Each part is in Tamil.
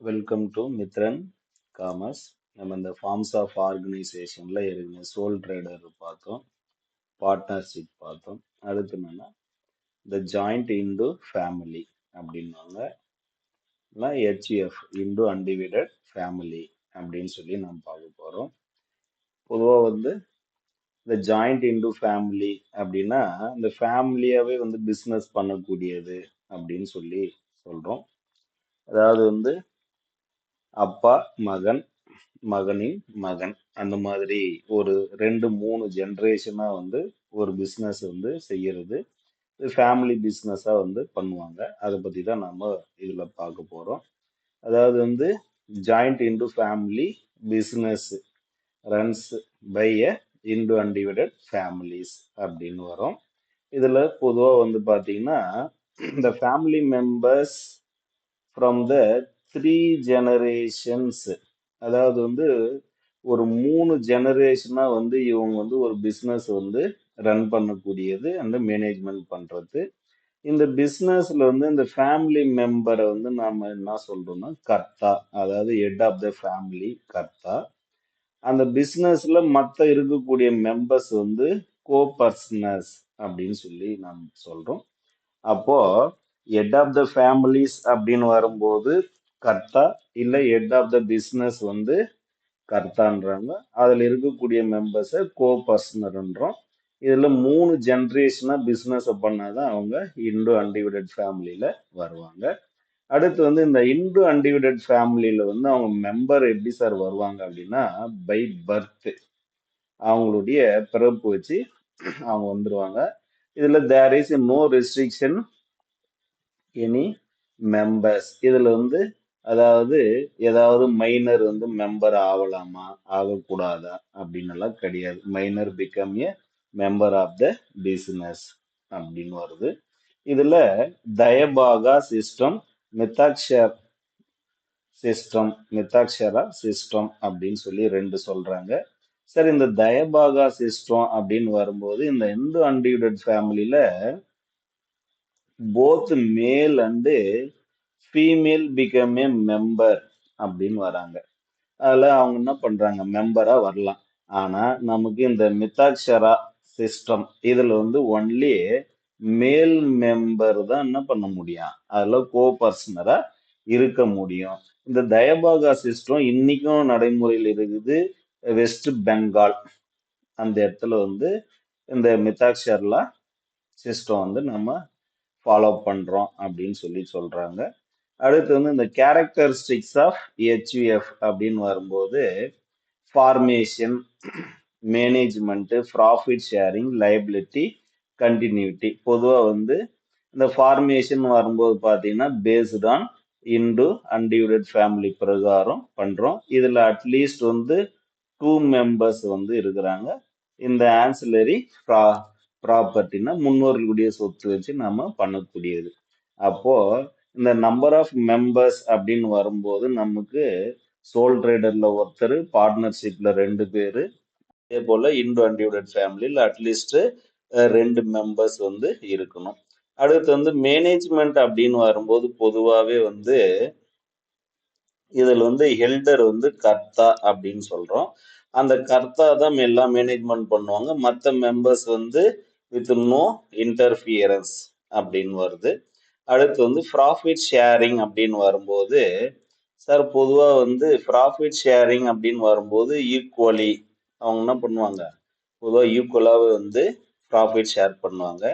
Welcome to Mithran commerce. நம்ம இந்த ஃபார்ம்ஸ் ஆஃப் ஆர்கனைசேஷன்ல இருக்கு சோல் ட்ரேடர் பார்த்தோம், பார்ட்னர்ஷிப் பார்த்தோம். அடுத்து என்னன்னா இந்த ஜாயிண்ட் இன்டு ஃபேமிலி அப்படின்வாங்க, இல்லை ஹெச்யூஎஃப் இன்டு அன்டிவைடட் ஃபேமிலி அப்படின்னு சொல்லி நம்ம பார்க்க போகிறோம். பொதுவாக இந்த ஜாயிண்ட் இன்டு ஃபேமிலி அப்படின்னா இந்த ஃபேமிலியாவே பிஸ்னஸ் பண்ணக்கூடியது அப்படின்னு சொல்லி சொல்கிறோம். அதாவது அப்பா மகன் மகனின் மகன் அந்த மாதிரி ஒரு 2-3 ஜென்ரேஷனா ஒரு பிஸ்னஸ் செய்யறது இது ஃபேமிலி பிஸ்னஸா பண்ணுவாங்க. அதை பத்தி தான் நம்ம இதுல பார்க்க போறோம். அதாவது joint Hindu family business runs by a Hindu undivided families அப்படின்னு வரும். இதுல பொதுவா பாத்தீங்கன்னா இந்த family members from the 3 generations, அதாவது ஒரு 3 ஜெனரேஷனா இவங்க ஒரு பிசினஸ் ரன் பண்ணக்கூடியது அந்த மேனேஜ்மெண்ட் பண்றது. இந்த பிசினஸ்ல இந்த ஃபேமிலி மெம்பரை நாம என்ன சொல்றோம்னா கர்த்தா, அதாவது ஹெட் ஆஃப் த ஃபேமிலி கர்த்தா. அந்த பிசினஸ்ல மத்த இருக்கக்கூடிய மெம்பர்ஸ் கோ பர்சனர்ஸ் அப்படின்னு சொல்லி நாம் சொல்றோம். அப்போ ஹெட் ஆஃப் த ஃபேமிலிஸ் அப்படின்னு வரும்போது கர்த்தா, இல்லை ஹெட் ஆஃப் த பிஸ்னஸ் கர்த்தான்றாங்க. அதுல இருக்கக்கூடிய மெம்பர்ஸை கோ பர்சனர்ன்றோம். இதுல 3 ஜென்ரேஷனா பிஸ்னஸ் பண்ணாதான் அவங்க இந்து அன்டிவைடட் ஃபேமிலியில வருவாங்க. அடுத்து இந்த இந்து அன்டிவைடட் ஃபேமிலியில அவங்க மெம்பர் எப்படி சார் வருவாங்க அப்படின்னா பை பர்த், அவங்களுடைய பிறப்பு வச்சு அவங்க வந்துருவாங்க. இதுல there is no restriction any members. இதுல அதாவது ஏதாவது மைனர் மெம்பர் ஆகலாமா ஆகக்கூடாதா அப்படின்னு எல்லாம் கிடையாது. Minor become a member of the business அப்படின்னு வருது. இதுல தயபாகா சிஸ்டம், மித்தாக்ஷரா சிஸ்டம் அப்படின்னு சொல்லி 2 சொல்றாங்க. சரி, இந்த தயபாகா சிஸ்டம் அப்படின்னு வரும்போது இந்த இந்து அன்டிவைடட் ஃபேமிலியில both male and female become a member அப்படின்னு வராங்க. அதுல அவங்க என்ன பண்றாங்க, மெம்பரா வரலாம். ஆனா நமக்கு இந்த மித்தாக்ஷரா சிஸ்டம் இதுல ஒன்லி மேல் மெம்பர் தான் என்ன பண்ண முடியும், அதுல கோ பர்சனரா இருக்க முடியும். இந்த தயபாகா சிஸ்டம் இன்னைக்கும் நடைமுறையில் இருக்குது. வெஸ்ட் பெங்கால் அந்த இடத்துல இந்த மித்தாக்ஷரா சிஸ்டம் நம்ம ஃபாலோ பண்றோம் அப்படின்னு சொல்லி சொல்றாங்க. அடுத்து இந்த கேரக்டரிஸ்டிக்ஸ் ஆஃப் ஹெச்யூஎஃப் அப்படின்னு வரும்போது formation, management, profit sharing, liability, continuity. பொதுவாக இந்த ஃபார்மேஷன் வரும்போது பார்த்தீங்கன்னா based on into undivided family பிரகாரம் பண்றோம். இதுல அட்லீஸ்ட் 2 மெம்பர்ஸ் இருக்கிறாங்க. இந்த ஆன்சிலரி ப்ராப்பர்ட்டினா முன்னோர்களுடைய சொத்து வச்சு நம்ம பண்ணக்கூடியது. அப்போ இந்த நம்பர் ஆஃப் மெம்பர்ஸ் அப்படின்னு வரும்போது நமக்கு சோல் ட்ரேடர்ல ஒருத்தர், பார்ட்னர்ஷிப்ல 2 பேரு, அதே போல இன்டு அன்டிவைடட் ஃபேமிலியில் அட்லீஸ்ட் 2 மெம்பர்ஸ் இருக்கணும். அடுத்து மேனேஜ்மெண்ட் அப்படின்னு வரும்போது பொதுவாகவே இதுல ஹெல்டர் கர்த்தா அப்படின்னு சொல்றோம். அந்த கர்த்தா தான் எல்லாம் மேனேஜ்மெண்ட் பண்ணுவாங்க. மற்ற மெம்பர்ஸ் வித் நோ இன்டர்ஃபியரன்ஸ் அப்படின்னு வருது. அடுத்து ப்ராஃபிட் ஷேரிங் அப்படின்னு வரும்போது சார் பொதுவா ப்ராஃபிட் ஷேரிங் அப்படின்னு வரும்போது ஈக்குவலி அவங்க என்ன பண்ணுவாங்க, பொதுவாக ஈக்குவலாவே ப்ராஃபிட் ஷேர் பண்ணுவாங்க.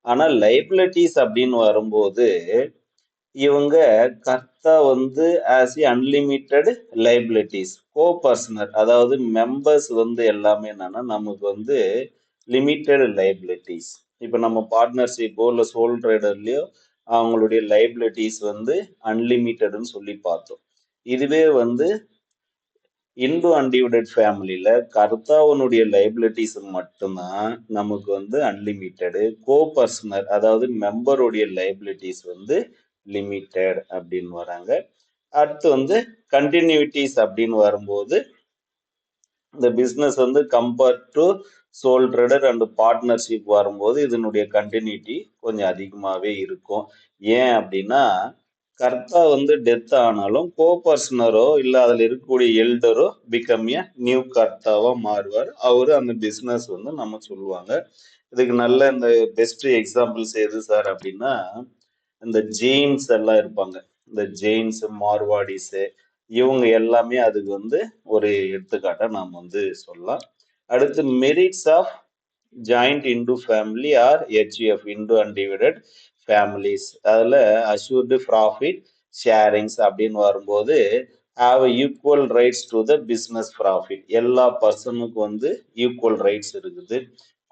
ஆனா லைபிலிட்டிஸ் அப்படின்னு வரும்போது இவங்க கர்த்தா ஆஸ் ஏ அன்லிமிட்டெட் லைபிலிட்டிஸ், கோ பர்சனர், அதாவது மெம்பர்ஸ் எல்லாமே என்னன்னா நமக்கு லிமிட்டெட் லைபிலிட்டிஸ். இப்ப நம்ம பார்ட்னர்ஷிப்போ இல்லை சோல் ட்ரேடர்லயோ அவங்களுடைய லைபிலிட்டிஸ் அன்லிமிட்டட்னு சொல்லி பார்த்தோம். இதுவே இன்டு அன்டிவைடட் ஃபேமிலியில கர்த்தாவனுடைய லைபிலிட்டிஸ் மட்டும்தான் நமக்கு அன்லிமிட்டடு. கோ பர்சனர் அதாவது மெம்பருடைய லைபிலிட்டிஸ் லிமிட்டட் அப்படின்னு வராங்க. அடுத்து கண்டினியூட்டிஸ் அப்படின்னு வரும்போது இந்த business compare to soul trader and partnership வரும்போது இதனுடைய கண்டினியூட்டி கொஞ்சம் அதிகமாகவே இருக்கும். ஏன் அப்படின்னா கர்த்தா வந்து டெத் ஆனாலும் கோ பர்சனரோ இல்ல அதுல இருக்கக்கூடிய எல்டரோ பிகம் ஏ நியூ கர்த்தாவா மாறுவார். அவரு அந்த பிசினஸ் வந்து நம்ம சொல்லுவாங்க. இதுக்கு நல்ல இந்த பெஸ்ட் எக்ஸாம்பிள்ஸ் எது சார் அப்படின்னா, இந்த ஜெயின்ஸ் எல்லாம் இருப்பாங்க. இந்த ஜெயின்ஸ், மார்வாடிஸ் இவங்க எல்லாமே அதுக்கு வந்து ஒரு எடுத்துக்காட்டா நாம் வந்து சொல்லலாம். அடுத்து merits of joint Hindu family or HUF Hindu undivided families. அதில் அஷ்யூர்டு ப்ராஃபிட் ஷேரிங்ஸ் அப்படின்னு வரும்போது have equal rights to the business profit. எல்லா பர்சனுக்கு வந்து ஈக்குவல் ரைட்ஸ் இருக்குது.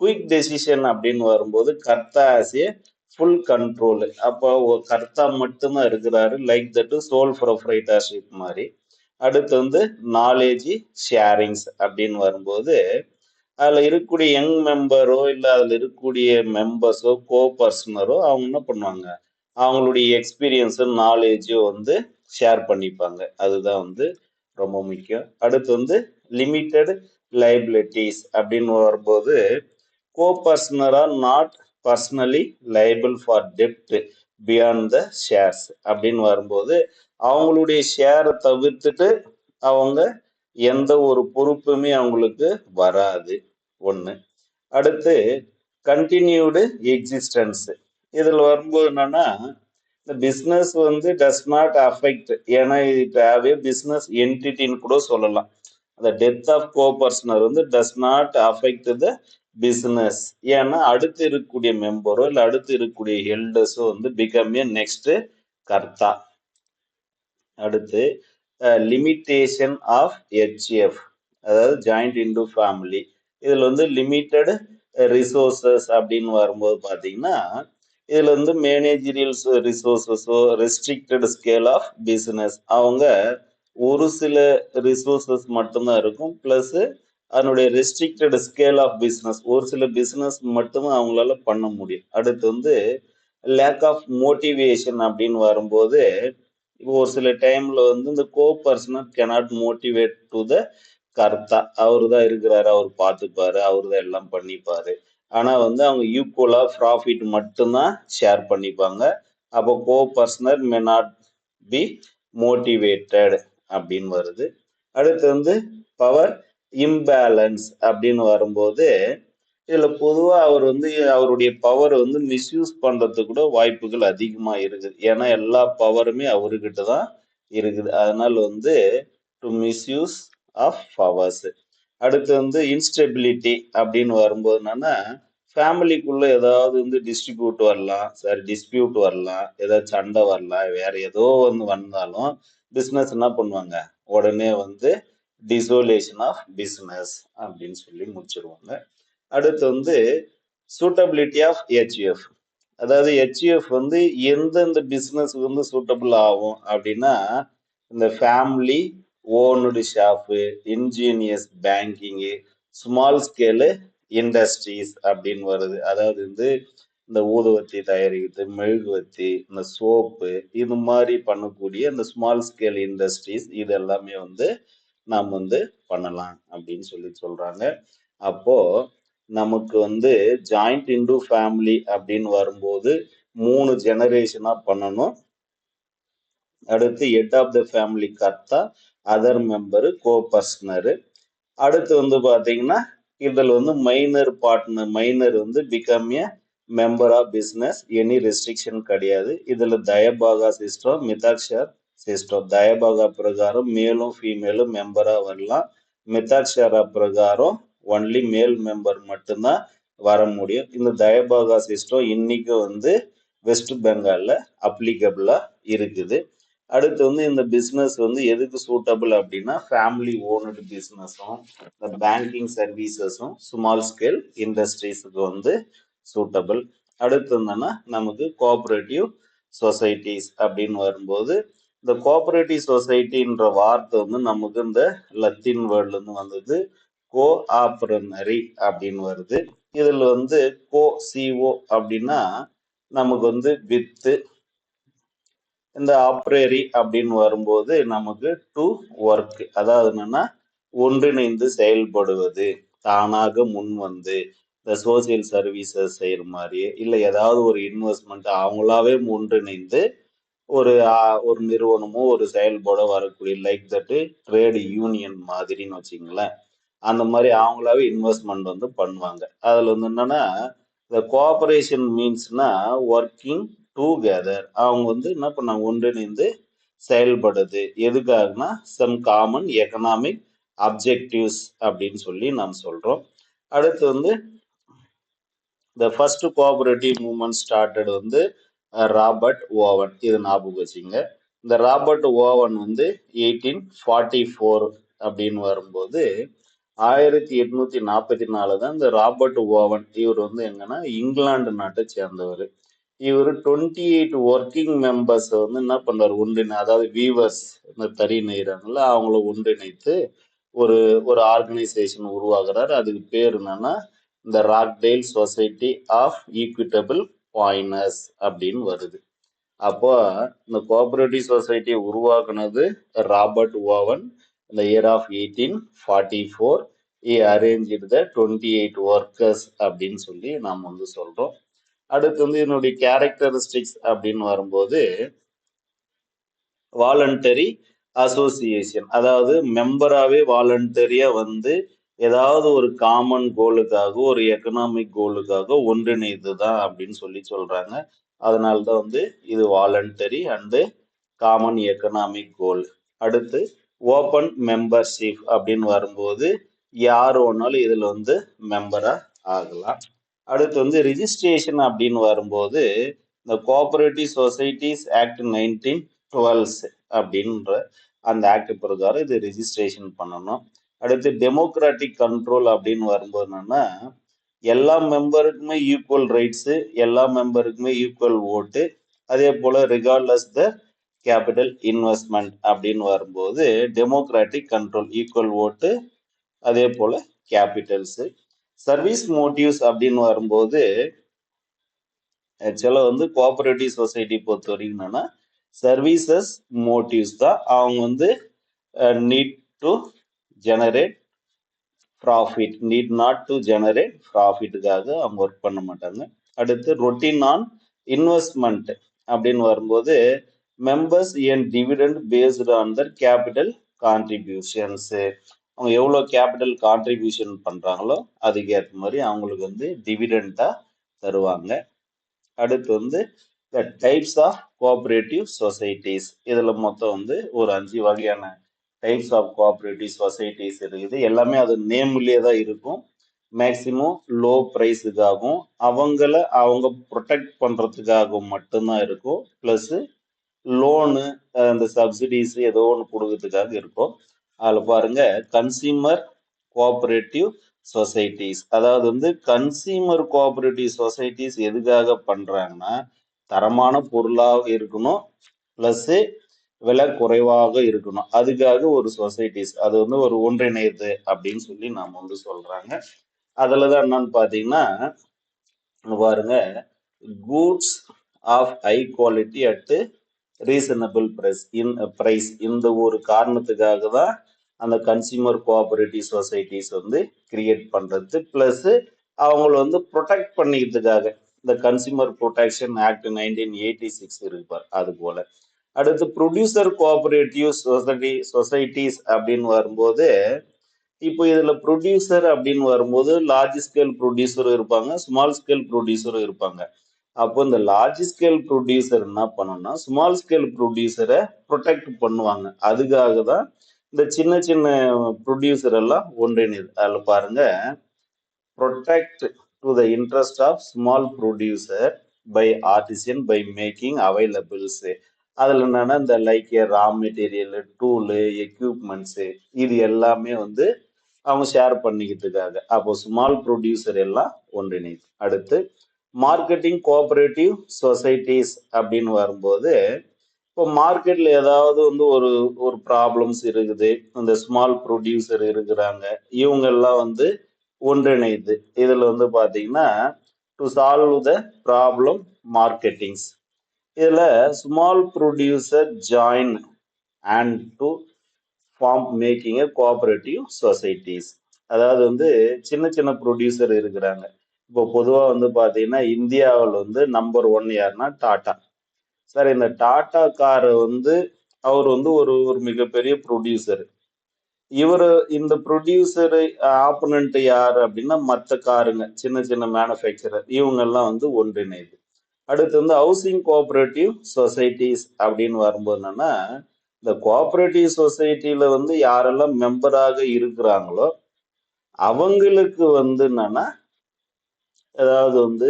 குயிக் டெசிஷன் அப்படின்னு வரும்போது கர்த்தா ஆஸ் ஏ ஃபுல் கண்ட்ரோல். அப்போ ஒரு கர்த்தா மட்டும்தான் இருக்கிறாரு, லைக் தட் சோல் ப்ரொப்ரைட்டர்ஷிப் மாதிரி. அடுத்து வந்து நாலேஜ் ஷேரிங்ஸ் அப்படின்னு வரும்போது அதுல இருக்கக்கூடிய யங் மெம்பரோ இல்ல அதுல இருக்கக்கூடிய மெம்பர்ஸோ கோ பர்சனரோ அவங்க என்ன பண்ணுவாங்க, அவங்களுடைய எக்ஸ்பீரியன்ஸோ நாலேஜோ வந்து ஷேர் பண்ணிப்பாங்க. அதுதான் வந்து ரொம்ப முக்கியம். அடுத்து வந்து லிமிட்டெட் லைபிலிட்டிஸ் அப்படின்னு வரும்போது co-partner are not personally liable for debt beyond the shares அப்படின்னு வரும்போது அவங்களுடைய ஷேரை தவிர்த்துட்டு அவங்க எந்த ஒரு பொறுப்புமே அவங்களுக்கு வராது. ஒண்ணு. அடுத்து கண்டினியூடு எக்ஸிஸ்டன்ஸ். இதுல வரும்போது என்னன்னா இந்த பிசினஸ் வந்து டஸ் நாட் அஃபெக்ட், ஏன்னா இது ஹேவ் ஏ பிசினஸ் என்டிட்டின்னு கூட சொல்லலாம். அந்த டெத் ஆஃப் கோ பர்சனர் வந்து does not affect the business. ஏன்னா அடுத்து இருக்கக்கூடிய மெம்பரோ இல்ல அடுத்து இருக்கக்கூடிய எல்டர்ஸோ வந்து பிகம் ஏ நெக்ஸ்ட் கர்த்தா. அடுத்து லிமிட்டேஷன் ஆஃப் ஹெச்எஃப், அதாவது ஜாயிண்ட் இன்டு ஃபேமிலி. இதுல வந்து லிமிட்டெட் ரிசோர்சஸ் அப்படின்னு வரும்போது பாத்தீங்கன்னா இதுல வந்து மேனேஜரியல் ரிசோர்சஸோ ரெஸ்ட்ரிக்டட் ஸ்கேல் ஆஃப் பிசினஸ், அவங்க ஒரு சில ரிசோர்சஸ் மட்டும்தான் இருக்கும். பிளஸ் அதனுடைய ரெஸ்ட்ரிக்டட் ஸ்கேல் ஆஃப் பிசினஸ், ஒரு சில பிசினஸ் மட்டும்தான் அவங்களால பண்ண முடியும். அடுத்து வந்து லேக் ஆஃப் மோட்டிவேஷன் அப்படின்னு வரும்போது இப்போ ஒரு சில டைம்ல வந்து இந்த கோ பர்சனர் கேனாட் மோட்டிவேட் டு த கர்த்தா. அவரு தான் இருக்கிறாரு, அவர் பார்த்துப்பாரு, அவரு தான் எல்லாம் பண்ணிப்பாரு. ஆனா வந்து அவங்க ஈக்குவலா ப்ராஃபிட் மட்டும்தான் ஷேர் பண்ணிப்பாங்க. அப்போ கோ பர்சனர் மே நாட் பி மோட்டிவேட்டட் அப்படின்னு வருது. அடுத்து வந்து பவர் இம்பேலன்ஸ் அப்படின்னு வரும்போது இதுல பொதுவா அவர் வந்து அவருடைய பவர் வந்து மிஸ்யூஸ் பண்றதுக்கு கூட வாய்ப்புகள் அதிகமா இருக்குது. ஏன்னா எல்லா பவருமே அவர்கிட்ட தான் இருக்குது. அதனால வந்து டு மிஸ்யூஸ் ஆஃப் பவர்ஸ். அடுத்து வந்து இன்ஸ்டெபிலிட்டி அப்படின்னு வரும்போது என்னன்னா ஃபேமிலிக்குள்ள ஏதாவது வந்து டிஸ்ட்ரிபியூட் வரலாம், சாரி டிஸ்பியூட் வரலாம், ஏதாவது சண்டை வரலாம், வேற ஏதோ ஒன்று வந்தாலும் பிஸ்னஸ் என்ன பண்ணுவாங்க, உடனே வந்து டிசோலேஷன் ஆஃப் பிஸ்னஸ் அப்படின்னு சொல்லி முடிச்சிருவாங்க. அடுத்து வந்து சூட்டபிலிட்டி ஆஃப் ஹெச்யூஎஃப், அதாவது ஹெச்யூஎஃப் வந்து எந்தெந்த பிஸ்னஸ் வந்து சூட்டபிள் ஆகும் அப்படின்னா இந்த family owned shop, engineers banking, small scale industries அப்படின்னு வருது. அதாவது வந்து இந்த ஊதுவத்தி தயாரிக்கிறது, மெழுகுவத்தி, இந்த சோப்பு, இது மாதிரி பண்ணக்கூடிய இந்த ஸ்மால் ஸ்கேல் இண்டஸ்ட்ரீஸ் இது எல்லாமே வந்து நாம் வந்து பண்ணலாம் அப்படின்னு சொல்லி சொல்றாங்க. அப்போ நமக்கு வந்து ஜாயிண்ட் இன்டு ஃபேமிலி அப்படின்னு வரும்போது 3 ஜெனரேஷனா பண்ணணும். அடுத்து head of the family karta, other member, coparcener. அடுத்து வந்து பாத்தீங்கன்னா இதுல வந்து மைனர் பார்ட்னர், மைனர் வந்து become a member of business, any restriction கிடையாது. இதுல தயபாகா சிஸ்டம், மிதாக்ஷர் சிஸ்டம். தயபாகா பிரகாரம் மேலும் ஃபீமேலும் மெம்பரா வரலாம். மிதாக்ஷரா பிரகாரம் ஒன்லி மேல் மெம்பர் மட்டும்தான் வர முடியும். இந்த தயபாகா சிஸ்டம் இன்னைக்கு வந்து வெஸ்ட் பெங்கால்ல அப்ளிகபிளா இருக்குது. அடுத்து வந்து இந்த பிசினஸ் வந்து எதுக்கு சூட்டபிள் அப்படின்னா ஃபேமிலி ஓனடு பிசினஸும் இந்த பேங்கிங் சர்வீசஸும் ஸ்மால் ஸ்கேல் இண்டஸ்ட்ரீஸுக்கு வந்து சூட்டபிள். அடுத்து என்னன்னா நமக்கு கோஆபரேட்டிவ் சொசைட்டிஸ் அப்படின்னு வரும்போது இந்த கோஆபரேட்டிவ் சொசைட்டின்ற வார்த்தை வந்து நமக்கு இந்த லத்தீன் வேர்ட்ல இருந்து வந்தது கோ ஆப்ரனரி அப்படின்னு வருது. இதுல வந்து கோ சிஓ அப்படின்னா நமக்கு வந்து வித்து, இந்த ஆப்ரேரி அப்படின்னு வரும்போது நமக்கு டு ஒர்க், அதாவது என்னன்னா ஒன்றிணைந்து செயல்படுவது, தானாக முன் வந்து இந்த சோசியல் சர்வீசஸ் செய்யற மாதிரி இல்ல ஏதாவது ஒரு இன்வெஸ்ட்மெண்ட் அவங்களாவே ஒன்றிணைந்து ஒரு நிறுவனமோ ஒரு செயல்பாடோ வரக்கூடிய லைக் தட் ட்ரேட் யூனியன் மாதிரின்னு வச்சுங்களேன். அந்த மாதிரி அவங்களாவே இன்வெஸ்ட்மெண்ட் வந்து பண்ணுவாங்க. அதுல வந்து என்னன்னா இந்த கோஆபரேஷன் மீன்ஸ்னா ஒர்க்கிங் டுகெதர். அவங்க வந்து என்ன பண்ணாங்க, ஒன்றிணைந்து செயல்படுது. எதுக்காகனா சம் காமன் எக்கனாமிக் அப்ஜெக்டிவ்ஸ் அப்படின்னு சொல்லி நாம் சொல்றோம். அடுத்து வந்து the first cooperative movement started வந்து ராபர்ட் ஓவன். இது ஞாபகம் வச்சுங்க. இந்த ராபர்ட் ஓவன் வந்து 1844 அப்படின்னு வரும்போது 1844 தான் இந்த ராபர்ட் ஓவன். இவர் வந்து எங்கன்னா இங்கிலாந்து நாட்டை சேர்ந்தவர். இவர் 28 ஒர்க்கிங் மெம்பர்ஸ் வந்து என்ன பண்றாரு, அதாவது வீவர்ஸ், இந்த தறி நெய்றாங்கல்ல, அவங்கள ஒன்றிணைத்து ஒரு ஒரு ஆர்கனைசேஷன் உருவாக்குறாரு. அதுக்கு பேர் என்னன்னா இந்த ராக்டேல் சொசைட்டி ஆஃப் ஈக்விட்டபிள் பாயினர்ஸ் அப்படின்னு வருது. அப்போ இந்த கோஆபரேட்டிவ் சொசைட்டியை உருவாக்குனது ராபர்ட் ஓவன். இந்த year of 1844 he arranged the 28 workers அப்படின்னு சொல்லி நாம் வந்து சொல்றோம். அடுத்து வந்து இதனுடைய கேரக்டரிஸ்டிக்ஸ் அப்படின்னு வரும்போது வாலண்டரி அசோசியேஷன், அதாவது மெம்பராகவே வாலண்டரியா வந்து ஏதாவது ஒரு காமன் கோலுக்காக ஒரு எக்கனாமிக் கோலுக்காக ஒன்றிணைது தான் அப்படின்னு சொல்லி சொல்றாங்க. அதனால்தான் வந்து இது வாலண்டரி அண்டு காமன் எக்கனாமிக் கோல். அடுத்து ஓப்பன் மெம்பர்ஷிப் அப்படின்னு வரும்போது யார் வேணாலும் இதுல வந்து மெம்பரா ஆகலாம். அடுத்து வந்து ரிஜிஸ்ட்ரேஷன் அப்படின்னு வரும்போது இந்த கோஆபரேட்டிவ் சொசைட்டிஸ் ஆக்ட் 1912 அப்படின்ற அந்த ஆக்ட் பிரகாரம் இது ரிஜிஸ்ட்ரேஷன் பண்ணணும். அடுத்து டெமோக்ராட்டிக் கண்ட்ரோல் அப்படின்னு வரும்போது என்னன்னா எல்லா மெம்பருக்குமே ஈக்குவல் ரைட்ஸ், எல்லா மெம்பருக்குமே ஈக்குவல் ஓட்டு, அதே போல ரிகார்ட்லெஸ் த கேபிட்டல் இன்வெஸ்ட்மெண்ட் அப்படின்னு வரும்போது டெமோக்ராட்டிக் கண்ட்ரோல், ஈக்குவல் ஓட்டு, அதே போல கேபிட்டல்ஸ். சர்வீஸ் மோட்டிவ்ஸ் அப்படின்னு வரும்போது ஆக்சுவலா வந்து கோஆபரேட்டிவ் சொசைட்டி பொறுத்த வரைக்கும் என்னன்னா சர்வீசஸ் மோட்டிவ்ஸ் தான். அவங்க வந்து need to generate profit, need not to generate ப்ராஃபிட்டுக்காக அவங்க ஒர்க் பண்ண மாட்டாங்க. அடுத்து ரொட்டீன் ஆன் இன்வெஸ்ட்மெண்ட் அப்படின்னு வரும்போது members earn dividend based on their capital contributions. அவங்க எவ்வளோ கேபிட்டல் கான்ட்ரிபியூஷன் பண்றாங்களோ அதுக்கு ஏற்ற மாதிரி அவங்களுக்கு வந்து டிவிடெண்டா தருவாங்க. அடுத்து வந்து the types of cooperative societies. இதுல மொத்தம் வந்து ஒரு 5 வகையான டைப்ஸ் ஆஃப் கோஆபரேட்டிவ் சொசைட்டிஸ் இருக்குது. எல்லாமே அது நேம்லயே தான் இருக்கும். மேக்சிமம் லோ ப்ரைஸுக்காகவும் அவங்க ப்ரொடெக்ட் பண்றதுக்காகவும் மட்டும்தான் இருக்கும். பிளஸ் லோனு, அந்த சப்சிடிஸ் ஏதோ ஒன்று கொடுக்கறதுக்காக இருக்கும். அதில் பாருங்க கன்சியூமர் கோஆபரேட்டிவ் சொசைட்டிஸ், அதாவது வந்து கன்சியூமர் கோஆபரேட்டிவ் சொசைட்டிஸ் எதுக்காக பண்றாங்கன்னா தரமான பொருளாக இருக்கணும், பிளஸ் விலை குறைவாக இருக்கணும். அதுக்காக ஒரு சொசைட்டிஸ் அது வந்து ஒரு ஒன்றிணைது அப்படின்னு சொல்லி நாம வந்து சொல்றாங்க. அதுலதான் என்னன்னு பாத்தீங்கன்னா பாருங்க goods of high quality at reasonable price. இந்த ஒரு காரணத்துக்காக தான் அந்த கன்சியூமர் கோஆபரேட்டிவ் சொசைட்டிஸ் வந்து கிரியேட் பண்றது. பிளஸ் அவங்கள வந்து ப்ரொடெக்ட் பண்ணிக்கிறதுக்காக இந்த கன்சியூமர் ப்ரொடெக்ஷன் ஆக்ட் 1986 இருப்பார், அது போல. அடுத்து ப்ரொடியூசர் கோஆபரேட்டிவ் சொசைட்டிஸ் அப்படின்னு வரும்போது இப்போ இதுல ப்ரொடியூசர் அப்படின்னு வரும்போது லார்ஜ் ஸ்கேல் ப்ரொடியூசரும் இருப்பாங்க, ஸ்மால் ஸ்கேல் ப்ரொடியூசரும் இருப்பாங்க. அப்போ இந்த லார்ஜ் ஸ்கேல் ப்ரொடியூசர் என்ன பண்ணணும்னா ஸ்மால் ஸ்கேல் ப்ரொடியூசரை ப்ரொடெக்ட் பண்ணுவாங்க. அதுக்காக தான் இந்த சின்ன சின்ன ப்ரொடியூசர் எல்லாம் ஒன்றிணைது. அதில் பாருங்க protect to the interest of small producer by artisan by making availables. அதுல என்னன்னா இந்த like raw material, tool, equipments, இது எல்லாமே வந்து அவங்க ஷேர் பண்ணிக்கிறதுக்காக. அப்போ ஸ்மால் ப்ரொடியூசர் எல்லாம் ஒன்றிணைது. அடுத்து மார்க்கெட்டிங் கோஆபரேட்டிவ் சொசைட்டிஸ் அப்படின்னு வரும்போது இப்போ மார்க்கெட்ல ஏதாவது வந்து ஒரு ஒரு ப்ராப்ளம்ஸ் இருக்குது, அந்த ஸ்மால் ப்ரொடியூசர் இருக்கிறாங்க, இவங்க எல்லாம் வந்து ஒன்றிணைது. இதுல வந்து பாத்தீங்கன்னா to solve the problem marketings. இதுல small producer join and to form making cooperative societies. அதாவது வந்து சின்ன சின்ன ப்ரொடியூசர் இருக்கிறாங்க. இப்போ பொதுவா வந்து பாத்தீங்கன்னா இந்தியாவில் வந்து நம்பர் 1 யாருன்னா டாடா. சார் இந்த டாடா கார் வந்து அவர் வந்து ஒரு ஒரு மிகப்பெரிய ப்ரொடியூசர். இவரு இந்த ப்ரொடியூசர் ஆப்பனண்ட் யாரு அப்படின்னா மற்ற காருங்க சின்ன சின்ன மேனுஃபேக்சரர் இவங்க எல்லாம் வந்து ஒன்றிணைது. அடுத்து வந்து ஹவுசிங் கோஆபரேட்டிவ் சொசைட்டிஸ் அப்படின்னு வரும்போது என்னன்னா இந்த கோஆபரேட்டிவ் சொசைட்டில வந்து யாரெல்லாம் மெம்பராக இருக்கிறாங்களோ அவங்களுக்கு வந்து என்னன்னா ஏதாவது வந்து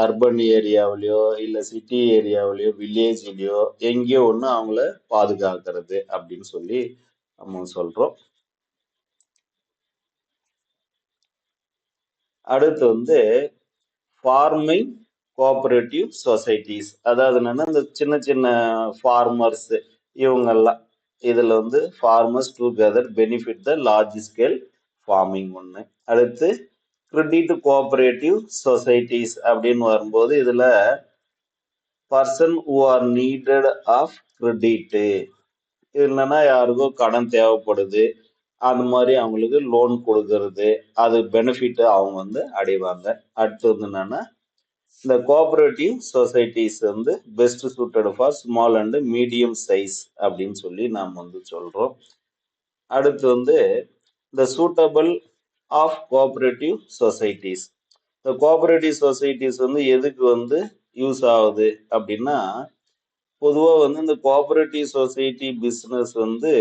அர்பன் ஏரியாவிலையோ இல்லை சிட்டி ஏரியாவிலையோ வில்லேஜ்லயோ எங்கேயோ ஒன்று அவங்கள பாதுகாக்கிறது அப்படின்னு சொல்லி நம்ம சொல்றோம். அடுத்து வந்து ஃபார்மிங் கோஆபரேட்டிவ் சொசைட்டிஸ், அதாவது என்னன்னா இந்த சின்ன சின்ன ஃபார்மர்ஸ் இவங்கெல்லாம் இதுல வந்து farmers together benefit the large scale farming ஒன்று. அடுத்து கிரெடிட் கோஆபரேட்டிவ் சொசைட்டிஸ் அப்படின்னு வரும்போது இதுல person who are needed of credit, இது என்னன்னா யாருக்கோ கடன் தேவைப்படுது அந்த மாதிரி அவங்களுக்கு லோன் கொடுக்கறது, அது பெனிஃபிட் அவங்க வந்து அடைவாங்க. அடுத்து வந்து என்னன்னா இந்த கோஆபரேட்டிவ் சொசைட்டிஸ் வந்து best suited for small and medium size அப்படின்னு சொல்லி நாம் வந்து சொல்றோம். அடுத்து வந்து இந்த சூட்டபிள் ஆஃப் கோஆபரேட்டிவ் சொசைட்டிஸ், இந்த கோஆபரேட்டிவ் சொசைட்டிஸ் வந்து எதுக்கு வந்து யூஸ் ஆகுது அப்படின்னா பொதுவாக வந்து இந்த கோஆபரேட்டிவ் சொசைட்டி பிஸ்னஸ் வந்து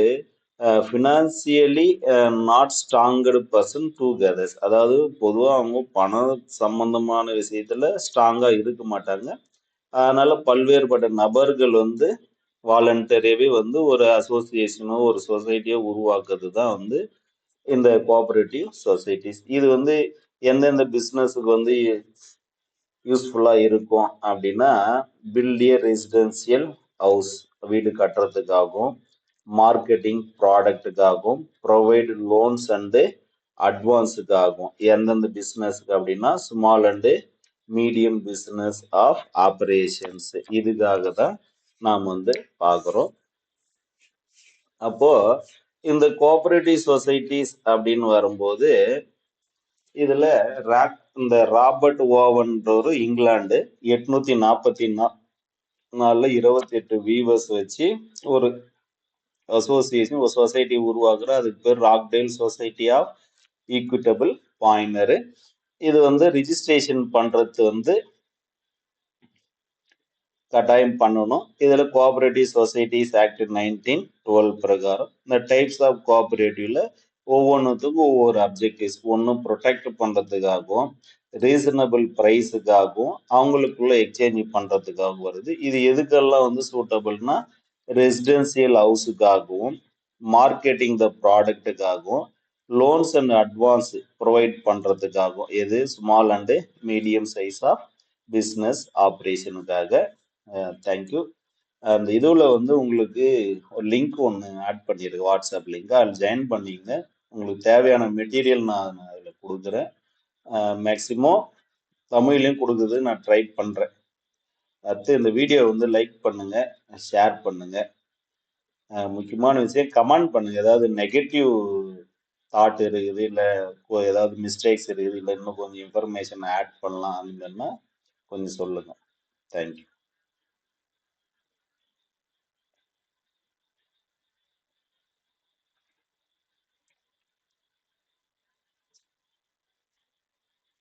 ஃபினான்சியலி நாட் ஸ்ட்ராங்கடு பர்சன் டுகெதர்ஸ், அதாவது பொதுவாக அவங்க பணம் சம்பந்தமான விஷயத்துல ஸ்ட்ராங்கா இருக்க மாட்டாங்க. அதனால பல்வேறுபட்ட நபர்கள் வந்து வாலண்டரியாவே வந்து ஒரு அசோசியேஷனோ ஒரு சொசைட்டியோ உருவாக்குறது தான் வந்து இந்த கோஆபரேட்டிவ் சொசைட்டிஸ். இது வந்து எந்தெந்த பிஸ்னஸுக்கு வந்து யூஸ்ஃபுல்லா இருக்கும் அப்படின்னா பில்டிய ரெசிடென்சியல் ஹவுஸ் வீடு கட்டுறதுக்காகவும், மார்க்கெட்டிங் ப்ராடக்ட்டுக்காகவும், ப்ரொவைட் லோன்ஸ் அண்டு அட்வான்ஸுக்காகும். எந்தெந்த பிஸ்னஸ்க்கு அப்படின்னா small and medium business of operations, இதுக்காக தான் நாம் வந்து பார்க்குறோம். அப்போ இந்த கோஆபரேட்டிவ் சொசைட்டிஸ் அப்படின்னு வரும்போது இதுல இந்த ராபர்ட் ஓவன்றவர் இங்கிலாந்து 844 28 வீவர்ஸ் வச்சு ஒரு அசோசியேஷன் ஒரு சொசைட்டி உருவாக்குற, அதுக்கு பேர் ராக்டேல் சொசைட்டி ஆஃப் ஈக்விட்டபிள் பாயினர். இது வந்து ரிஜிஸ்ட்ரேஷன் பண்றது வந்து கட்டாயம் பண்ணணும். இதுல கோஆபரேட்டிவ் சொசைட்டிஸ் ஆக்ட் 1912 பிரகாரம் இந்த டைப்ஸ் ஆஃப் கோஆபரேட்டிவ்ல ஒவ்வொன்றுத்துக்கும் ஒவ்வொரு அப்ஜெக்டிவ்ஸ், ஒன்றும் ப்ரொடெக்ட் பண்றதுக்காகவும் ரீசனபிள் ப்ரைஸுக்காகவும் அவங்களுக்குள்ள எக்ஸ்சேஞ்ச் பண்றதுக்காகவும் வருது. இது எதுக்கெல்லாம் வந்து சூட்டபிள்னா ரெசிடென்சியல் ஹவுஸுக்காகவும், மார்க்கெட்டிங் த ப்ராடக்ட்டுக்காகவும், லோன்ஸ் அண்ட் அட்வான்ஸ் ப்ரொவைட் பண்றதுக்காகவும், எது small and medium size of business ஆப்ரேஷனுக்காக. தேங்க்யூ. அந்த இதுல வந்து உங்களுக்கு ஒரு லிங்க் ஒன்று ஆட் பண்ணியிருக்கு, வாட்ஸ்அப் லிங்க், அதில் ஜாயின் பண்ணிங்க. உங்களுக்கு தேவையான மெட்டீரியல் நான் அதில் கொடுக்குறேன். மேக்சிமம் தமிழ்லையும் கொடுக்குது, நான் ட்ரை பண்ணுறேன். அடுத்து இந்த வீடியோ வந்து லைக் பண்ணுங்க, ஷேர் பண்ணுங்க. முக்கியமான விஷயம் கமெண்ட் பண்ணுங்க. ஏதாவது நெகட்டிவ் தாட் இருக்குது, இல்லை ஏதாவது மிஸ்டேக்ஸ் இருக்குது, இல்லை இன்னும் கொஞ்சம் இன்ஃபர்மேஷன் ஆட் பண்ணலாம் அந்த மாதிரினா கொஞ்சம் சொல்லுங்க. தேங்க்யூ.